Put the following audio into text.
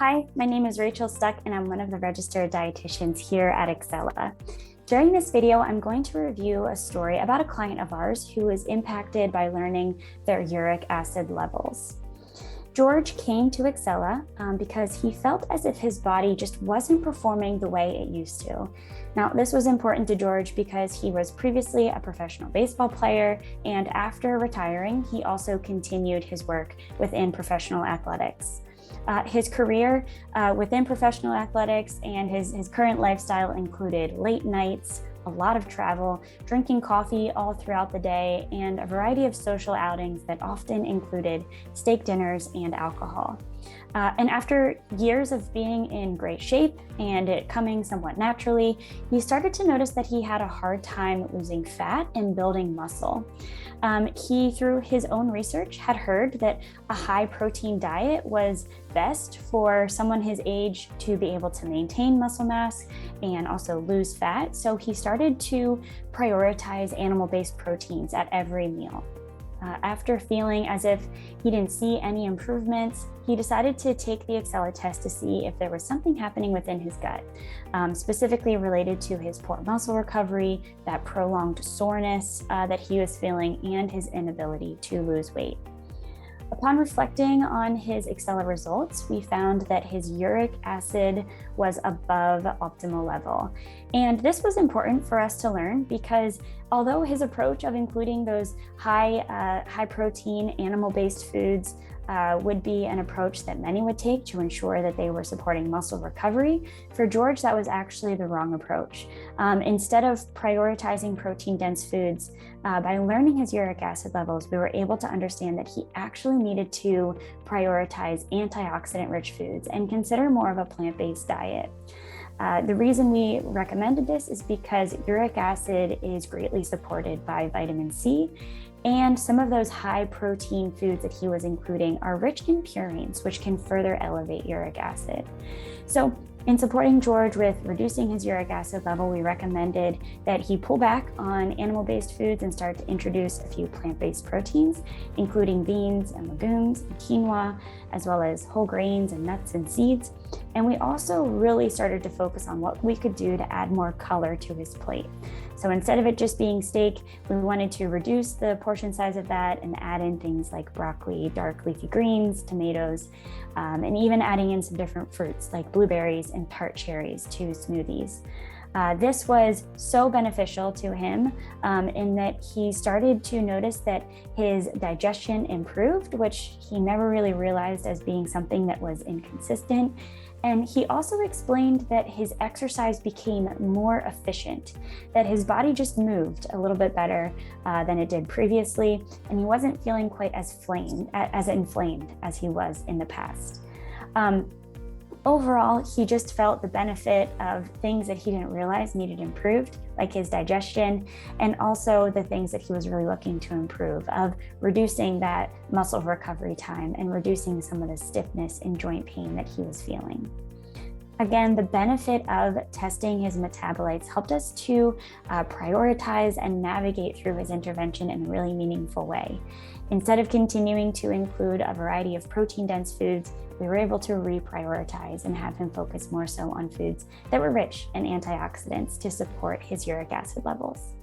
Hi, my name is Rachel Stuck and I'm one of the registered dietitians here at Ixcela. During this video, I'm going to review a story about a client of ours who was impacted by learning their uric acid levels. George came to Ixcela because he felt as if his body just wasn't performing the way it used to. Now, this was important to George because he was previously a professional baseball player, and after retiring, he also continued his work within professional athletics. His career within professional athletics and his current lifestyle included late nights, a lot of travel, drinking coffee all throughout the day, and a variety of social outings that often included steak dinners and alcohol. And after years of being in great shape and it coming somewhat naturally, he started to notice that he had a hard time losing fat and building muscle. He, through his own research, had heard that a high protein diet was best for someone his age to be able to maintain muscle mass and also lose fat. So he started to prioritize animal-based proteins at every meal. After feeling as if he didn't see any improvements, he decided to take the Ixcela test to see if there was something happening within his gut, specifically related to his poor muscle recovery, that prolonged soreness that he was feeling, and his inability to lose weight. Upon reflecting on his Ixcela results, we found that his uric acid was above optimal level. And this was important for us to learn because although his approach of including those high protein animal-based foods would be an approach that many would take to ensure that they were supporting muscle recovery, for George, that was actually the wrong approach. Instead of prioritizing protein-dense foods, by learning his uric acid levels, we were able to understand that he actually needed to prioritize antioxidant-rich foods and consider more of a plant-based diet. The reason we recommended this is because uric acid is greatly supported by vitamin C, and some of those high protein foods that he was including are rich in purines, which can further elevate uric acid. So in supporting George with reducing his uric acid level, we recommended that he pull back on animal-based foods and start to introduce a few plant-based proteins, including beans and legumes and quinoa, as well as whole grains and nuts and seeds. And we also really started to focus on what we could do to add more color to his plate. So instead of it just being steak, we wanted to reduce the portion size of that and add in things like broccoli, dark leafy greens, tomatoes, and even adding in some different fruits like blueberries and tart cherries to smoothies. This was so beneficial to him in that he started to notice that his digestion improved, which he never really realized as being something that was inconsistent. And he also explained that his exercise became more efficient, that his body just moved a little bit better than it did previously, and he wasn't feeling quite as inflamed as he was in the past. Overall, he just felt the benefit of things that he didn't realize needed improved, like his digestion, and also the things that he was really looking to improve, of reducing that muscle recovery time and reducing some of the stiffness and joint pain that he was feeling. Again, the benefit of testing his metabolites helped us to prioritize and navigate through his intervention in a really meaningful way. Instead of continuing to include a variety of protein-dense foods, we were able to reprioritize and have him focus more so on foods that were rich in antioxidants to support his uric acid levels.